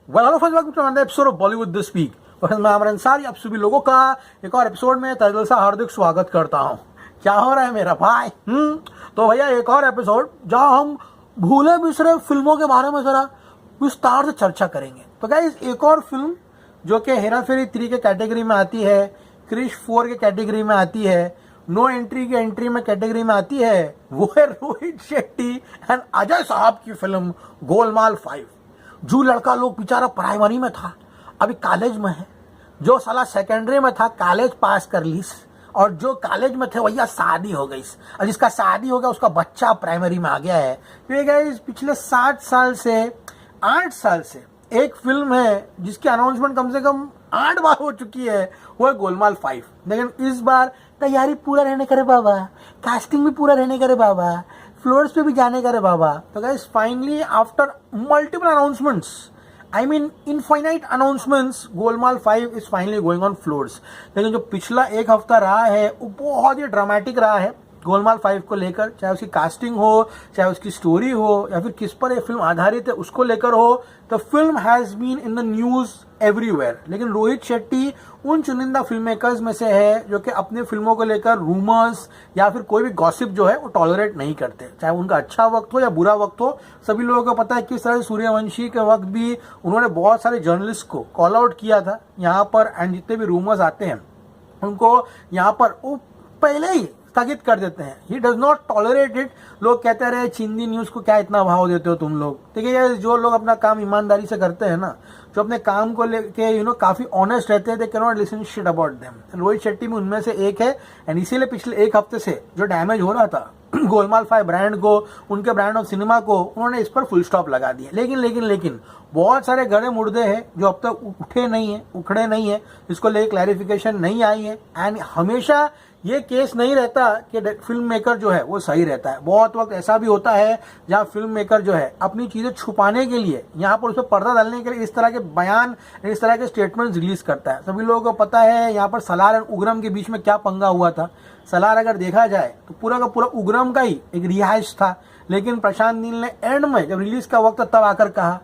Hello friends, welcome to another episode of Bollywood this week. मैं अमर अंसारी आप सभी लोगों का एक और एपिसोड में तहे दिल से हार्दिक स्वागत करता हूं। क्या हो रहा है मेरा भाई? तो भैया एक और एपिसोड जहां हम भूले बिसरे फिल्मों के बारे में जरा विस्तार से चर्चा करेंगे। तो गाइस, एक और फिल्म जो कि हेरा फेरी 3 के कैटेगरी में आती है, क्रिश 4 के कैटेगरी में आती है, नो एंट्री के एंट्री में कैटेगरी में आती है, वो है रोहित शेट्टी एंड अजय साहब की फिल्म गोलमाल 5। जो लड़का लोग बेचारा प्राइमरी में था अभी कॉलेज में है, जो साला सेकेंडरी में था कॉलेज पास कर ली, और जो कॉलेज में थे भैया शादी हो गई, और जिसका शादी हो गया उसका बच्चा प्राइमरी में आ गया है। तो गाइस, पिछले 8 साल से एक फिल्म है जिसकी अनाउंसमेंट कम से कम 8 बार हो चुकी है, वो है गोलमाल 5। लेकिन इस बार तैयारी पूरा रहने करे बाबा, कास्टिंग भी पूरा रहने करे बाबा, फ्लोर्स पे भी जाने करे बाबा। तो guys, finally after multiple announcements, I mean infinite announcements, Golmaal 5 is finally going on floors. लेकिन जो पिछला एक हफ्ता रहा है वो बहुत ही ड्रामेटिक रहा है गोलमाल 5 को लेकर, चाहे उसकी कास्टिंग हो, चाहे उसकी स्टोरी हो, या फिर किस पर ये फिल्म आधारित है उसको लेकर हो। The film has been in the news everywhere. लेकिन रोहित शेट्टी उन चुनिंदा फिल्म मेकर्स में से है जो कि अपने फिल्मों को लेकर रूमर्स या फिर कोई भी गॉसिप जो है वो टॉलरेट नहीं करते, चाहे उनका अच्छा वक्त हो या बुरा वक्त हो। सभी लोगों को पता है किस तरह से सूर्यवंशी के वक्त भी उन्होंने बहुत सारे जर्नलिस्ट को कॉल आउट किया था यहाँ पर, एंड जितने भी रूमर्स आते हैं उनको यहाँ पर वो पहले ही स्थगित कर देते हैं। He does not tolerate it. लोग कहते रहे चिंदी न्यूज को क्या इतना भाव देते हो तुम लोग। ठीक है, जो लोग अपना काम ईमानदारी से करते हैं ना, जो अपने काम को लेके काफी ऑनेस्ट रहते हैं, they can not listen shit about them. Rohit Shetty भी उनमें से एक है, एंड इसीलिए पिछले एक हफ्ते से जो डैमेज हो रहा था गोलमाल 5 ब्रांड को, उनके ब्रांड ऑफ सिनेमा को, उन्होंने इस पर फुल स्टॉप लगा दिया। लेकिन बहुत सारे गड़े मुर्दे हैं जो अब तक उखड़े नहीं है, जिसको लेकर क्लैरिफिकेशन नहीं आई है। एंड हमेशा ये केस नहीं रहता कि फिल्म मेकर जो है वो सही रहता है। बहुत वक्त ऐसा भी होता है जहां फिल्म मेकर जो है अपनी चीजें छुपाने के लिए, यहाँ पर उस पर पर्दा डालने के लिए इस तरह के बयान, इस तरह के स्टेटमेंट रिलीज करता है। सभी लोगों को पता है यहाँ पर सलार और उग्रम के बीच में क्या पंगा हुआ था। सलार अगर देखा जाए तो पूरा का पूरा उग्रम का ही एक रिहाइश था, लेकिन प्रशांत नील ने एंड में जब रिलीज का वक्त तब आकर कहा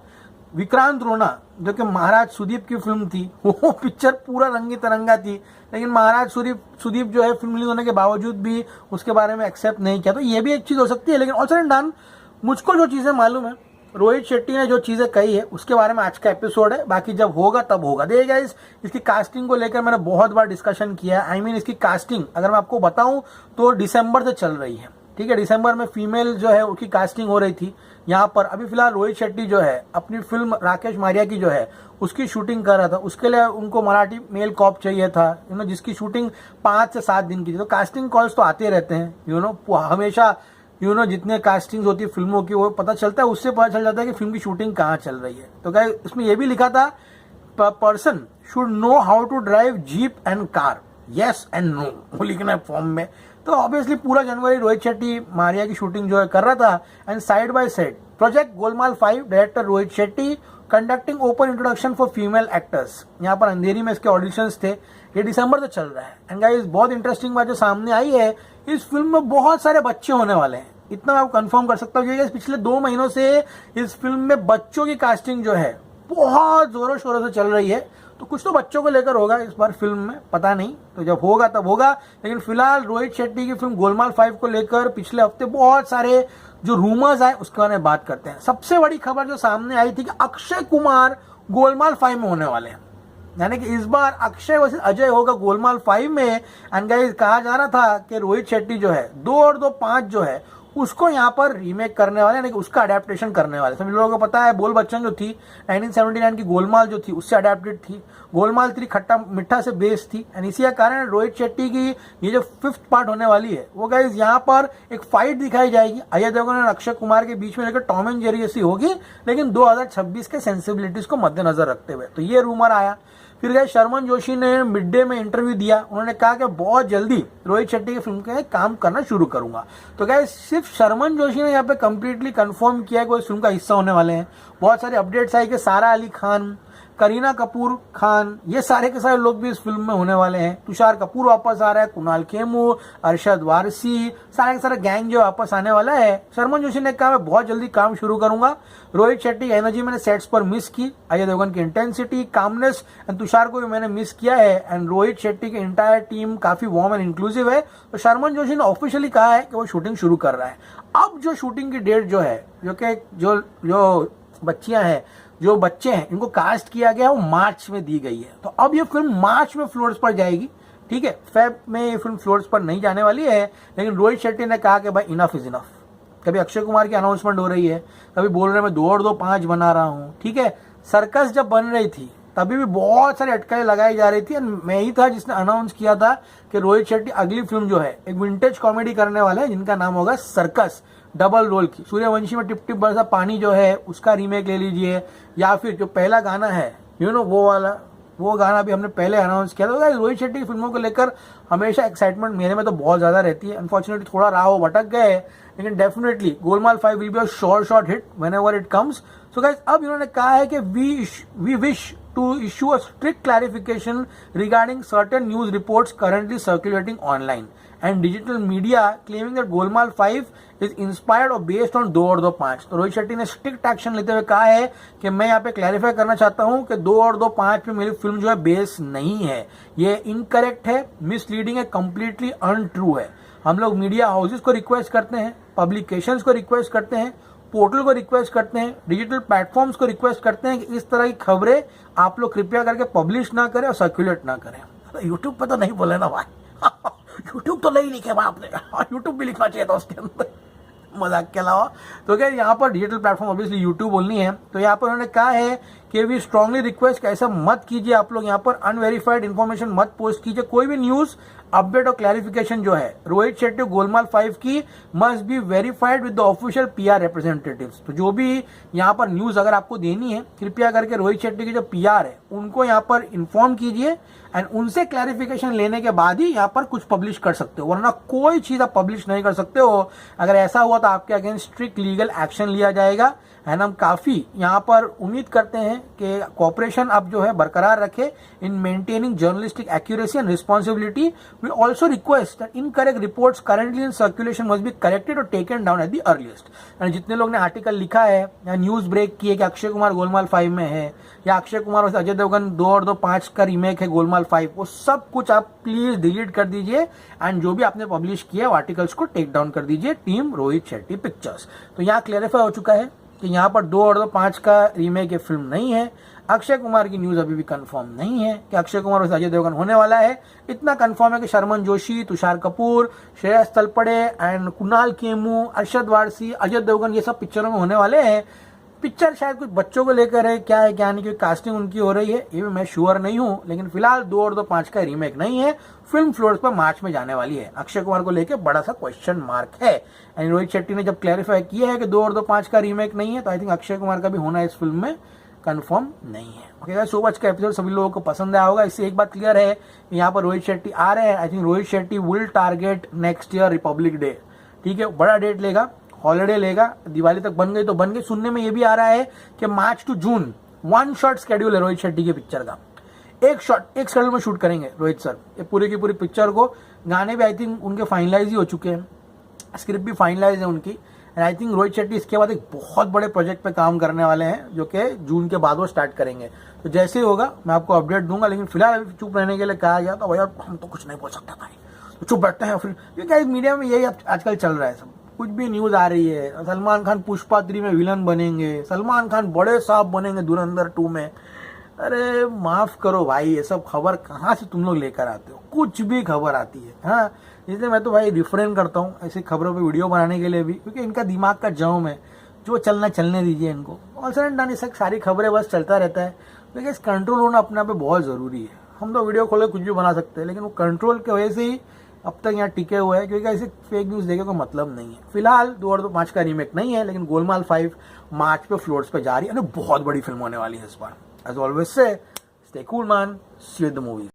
विक्रांत रोना, जो कि महाराज सुदीप की फिल्म थी, वो पिक्चर पूरा रंगी तिरंगा थी, लेकिन महाराज सुदीप जो है फिल्म रिलीज होने के बावजूद भी उसके बारे में एक्सेप्ट नहीं किया। तो ये भी एक चीज हो सकती है। लेकिन ऑल्सो एंड डन, मुझको जो चीजें मालूम है, रोहित शेट्टी ने जो चीजें कही है उसके बारे में आज का एपिसोड है। बाकी जब होगा तब होगा। देखिए गाइस, इसकी कास्टिंग को लेकर मैंने बहुत बार डिस्कशन किया है। आई मीन इसकी कास्टिंग अगर मैं आपको बताऊं तो दिसंबर से चल रही है। ठीक है, दिसंबर में फीमेल जो है उसकी कास्टिंग हो रही थी यहाँ पर। अभी फिलहाल रोहित शेट्टी जो है अपनी फिल्म राकेश मारिया की जो है उसकी शूटिंग कर रहा था। उसके लिए उनको मराठी मेल कॉप चाहिए था, जिसकी शूटिंग 5 से 7 दिन की थी। तो कास्टिंग कॉल्स तो आते रहते हैं, हमेशा जितने कास्टिंग होती है फिल्मों की, वो पता चलता है, उससे पता चल जाता है कि फिल्म की शूटिंग कहाँ चल रही है। तो क्या इसमें यह भी लिखा था, person should know how to drive jeep and car, yes and no, वो लिखना है फॉर्म में। तो ऑब्वियसली पूरा जनवरी रोहित शेट्टी मारिया की शूटिंग जो है कर रहा था। And side by side project Golmaal 5, director Rohit Shetty conducting open introduction for female actors. यहाँ पर अंधेरी में इसके ऑडिशंस थे। ये दिसंबर से चल रहा है। एंड गाइस, बहुत इंटरेस्टिंग बात जो सामने आई है, इस फिल्म में बहुत सारे बच्चे होने वाले हैं। इतना मैं कंफर्म कर सकता हूँ। पिछले 2 महीनों से इस फिल्म में बच्चों की कास्टिंग जो है बहुत जोरों शोरों से चल रही है। तो कुछ तो बच्चों को लेकर होगा इस बार फिल्म में, पता नहीं, तो जब होगा तब होगा। लेकिन फिलहाल रोहित शेट्टी की फिल्म गोलमाल 5 को लेकर पिछले हफ्ते बहुत सारे जो रूमर्स आए उसके बारे में बात करते हैं। सबसे बड़ी खबर जो सामने आई थी कि अक्षय कुमार गोलमाल 5 में होने वाले हैं, यानी कि इस बार अक्षय वर्सेस अजय होगा गोलमाल 5 में। एंड गाइस, कहा जा रहा था कि रोहित शेट्टी जो है 2 और 2 5 जो है उसको यहाँ पर रीमेक करने वाले, यानी कि उसका अडेप्टेशन करने वाले। सभी लोगों को पता है बोल बच्चन जो थी 1979 की गोलमाल जो थी उससे अडेप्टेड थी। गोलमाल 3 खट्टा मिठा से बेस्ड थी। एंड इसी का कारण रोहित शेट्टी की ये जो 5th पार्ट होने वाली है, वो गाइस यहाँ पर एक फाइट दिखाई जाएगी अजय देवगन और अक्षय कुमार के बीच में, लेकर टॉम एंड जेरी जैसी होगी, लेकिन 2026 के सेंसिबिलिटीज को मद्देनजर रखते हुए। तो ये रूमर आया। फिर गए शर्मन जोशी ने मिड डे में इंटरव्यू दिया। उन्होंने कहा कि बहुत जल्दी रोहित शेट्टी की फिल्म के काम करना शुरू करूंगा। तो क्या सिर्फ शर्मन जोशी ने यहाँ पे कंप्लीटली कंफर्म किया कि वो इस फिल्म का हिस्सा होने वाले हैं। बहुत सारी अपडेट्स आई कि सारा अली खान, करीना कपूर खान, ये सारे के सारे लोग भी इस फिल्म में होने वाले हैं। तुषार कपूर वापस आ रहा है, कुणाल खेमू, अरशद वारसी, सारे के सारे गैंग जो वापस आने वाला है। शर्मन जोशी ने कहा मैं बहुत जल्दी काम शुरू करूंगा। रोहित शेट्टी की एनर्जी मैंने सेट्स पर मिस की, अजय देवगन की इंटेंसिटी, कामनेस एंड तुषार को भी मैंने मिस किया है। एंड रोहित शेट्टी की इंटायर टीम काफी वार्म एंड इंक्लूसिव है। तो शर्मन जोशी ने ऑफिशियली कहा है कि वो शूटिंग शुरू कर रहा है। अब जो शूटिंग की डेट जो है, जो कि जो बच्चियां हैं, जो बच्चे हैं, इनको कास्ट किया गया है, वो मार्च में दी गई है। तो अब ये फिल्म मार्च में फ्लोर्स पर जाएगी, ठीक है। फेब में ये फिल्म फ्लोर्स पर नहीं जाने वाली है। लेकिन रोहित शेट्टी ने कहा कि भाई इनफ इज इनफ। कभी अक्षय कुमार की अनाउंसमेंट हो रही है, कभी बोल रहे मैं 2 और 2 5 बना रहा हूँ, ठीक है। सर्कस जब बन रही थी तभी भी बहुत सारी अटकलें लगाई जा रही थी। मैं ही था जिसने अनाउंस किया था कि रोहित शेट्टी अगली फिल्म जो है एक विंटेज कॉमेडी करने वाला है, जिनका नाम होगा सर्कस, डबल रोल की। सूर्यवंशी में टिप टिप बरसा पानी जो है उसका रीमेक ले लीजिए, या फिर जो पहला गाना है वो वाला, वो गाना भी हमने पहले अनाउंस किया था। रोहित शेट्टी की फिल्मों को लेकर हमेशा एक्साइटमेंट मेरे में तो बहुत ज्यादा रहती है। अनफॉर्चुनेटली थोड़ा राह भटक गए, लेकिन definitely Golmaal 5 will be a short hit whenever it comes. So guys, अब इन्होंने कहा है कि we wish to issue a strict clarification regarding certain news reports currently circulating online and digital media claiming that Golmaal 5 is inspired or based on 2 और 2 5। तो रोहित शेट्टी ने strict action लेते हुए कहा है कि मैं यहाँ पे क्लैरिफाई करना चाहता हूँ कि 2 और 2 5 पे मेरी फिल्म जो है बेस नहीं है, ये इनकरेक्ट है, मिसलीडिंग है, कंप्लीटली अनट्रू है। हम लोग मीडिया हाउसेस को रिक्वेस्ट करते हैं, पब्लिकेशंस को रिक्वेस्ट करते हैं, पोर्टल को रिक्वेस्ट करते हैं, डिजिटल प्लेटफॉर्म्स को रिक्वेस्ट करते हैं कि इस तरह की खबरें आप लोग कृपया करके पब्लिश ना करें और सर्कुलेट ना करें। तो यूट्यूब पे तो नहीं बोले ना भाई यूट्यूब तो नहीं लिखे आपने, यूट्यूब भी लिखना चाहिए था उसके अंदर, मजाक के अलावा। तो क्या यहाँ पर डिजिटल प्लेटफॉर्म ऑब्वियसली यूट्यूब बोलनी है। तो यहाँ पर उन्होंने कहा है कि वी स्ट्रांगली रिक्वेस्ट ऐसा मत कीजिए, आप लोग यहाँ पर अनवेरिफाइड इन्फॉर्मेशन मत पोस्ट कीजिए। कोई भी न्यूज अपडेट और क्लैरिफिकेशन जो है रोहित शेट्टी गोलमाल 5 की must be verified with the official PR representatives. तो जो भी यहाँ पर न्यूज अगर आपको देनी है, कृपया करके रोहित शेट्टी के जो पीआर है उनको यहाँ पर इन्फॉर्म कीजिए एंड उनसे क्लैरिफिकेशन लेने के बाद ही यहाँ पर कुछ पब्लिश कर सकते हो, वरना कोई चीज आप पब्लिश नहीं कर सकते हो। अगर ऐसा हुआ तो आपके अगेंस्ट स्ट्रिक्ट लीगल एक्शन लिया जाएगा। एंड हम काफी यहाँ पर उम्मीद करते हैं कि कॉपरेशन आप जो है बरकरार रखे in maintaining journalistic accuracy and responsibility. We also request that incorrect reports currently in circulation must be corrected और taken down at the earliest. And जितने लोग ने आर्टिकल लिखा है या न्यूज ब्रेक की है कि अक्षय कुमार गोलमाल 5 में है, या अक्षय कुमार और अजय देवगन 2 और 2 5 का रीमेक है गोलमाल 5, वो सब कुछ आप प्लीज डिलीट कर दीजिए। एंड जो भी आपने पब्लिश किया आर्टिकल्स को टेक डाउन कर दीजिए, टीम रोहित शेट्टी पिक्चर्स। तो यहाँ क्लेरिफाई हो चुका है कि यहाँ पर 2 और 2 5 का रीमेक ये फिल्म नहीं है। अक्षय कुमार की न्यूज अभी भी कंफर्म नहीं है कि अक्षय कुमार और अजय देवगन होने वाला है। इतना कंफर्म है कि शर्मन जोशी, तुषार कपूर, श्रेयस तलपड़े एंड कुणाल खेमू, अरशद वारसी, अजय देवगन ये सब पिक्चरों में होने वाले हैं। पिक्चर शायद कुछ बच्चों को लेकर है, क्या है क्या नहीं, क्योंकि कास्टिंग उनकी हो रही है, ये भी मैं श्योर नहीं हूं। लेकिन फिलहाल 2 और 2 5 का रीमेक नहीं है, फिल्म फ्लोर्स पर मार्च में जाने वाली है। अक्षय कुमार को लेकर बड़ा सा क्वेश्चन मार्क है। एंड रोहित शेट्टी ने जब क्लैरिफाई किया है कि 2 और 2 5 का रीमेक नहीं है, तो आई थिंक अक्षय कुमार का भी होना इस फिल्म में कंफर्म नहीं है। ओके गाइस, सो मच का एपिसोड सभी लोगों को पसंद आया होगा। इससे एक बात क्लियर है, यहाँ पर रोहित शेट्टी आ रहे हैं। I think Rohit Shetty will target next year Republic day, ठीक है, बड़ा डेट लेगा, हॉलिडे लेगा, दिवाली तक बन गई तो बन गई। सुनने में ये भी आ रहा है कि March to June 1 shot schedule है रोहित शेट्टी की पिक्चर का। एक शेड्यूल में शूट करेंगे रोहित सर ये पूरी की पूरी पिक्चर को। गाने भी आई थिंक उनके फाइनलाइज ही हो चुके हैं, स्क्रिप्ट भी फाइनलाइज है उनकी। And I think Rohit Shetty इसके बाद एक बहुत बड़े प्रोजेक्ट पे काम करने वाले हैं, जो कि जून के बाद वो स्टार्ट करेंगे। तो जैसे ही होगा मैं आपको अपडेट दूंगा। लेकिन फिलहाल अभी चुप रहने के लिए कहा गया, तो भैया हम तो कुछ नहीं बोल सकते भाई, तो चुप बैठते हैं। फिर क्योंकि मीडिया में यही आजकल चल रहा है, सब कुछ भी न्यूज आ रही है। सलमान खान पुष्पा 3 में विलन बनेंगे, सलमान खान बड़े साहब बनेंगे धुरंधर 2 में। अरे माफ करो भाई, ये सब खबर कहाँ से तुम लोग लेकर आते हो? कुछ भी खबर आती है, हाँ। इसलिए मैं तो भाई रिफ्रेन करता हूँ ऐसी खबरों पे वीडियो बनाने के लिए भी, क्योंकि इनका दिमाग का जौम है, जो चलना चलने दीजिए इनको। ऑल्सर सारी खबरें बस चलता रहता है, लेकिन इस कंट्रोल होना अपने आप पे बहुत जरूरी है। हम तो वीडियो खोले कुछ भी बना सकते हैं, लेकिन वो कंट्रोल की वजह से ही अब तक यहाँ टिके हुए हैं, क्योंकि ऐसे फेक न्यूज देखे कोई मतलब नहीं है। फिलहाल 2 और 2 5 का रीमेक नहीं है, लेकिन गोलमाल 5 मार्च पे फ्लोर्स पे जा रही है। बहुत बड़ी फिल्म होने वाली है इस बार। As always say stay cool man, see you in the movie.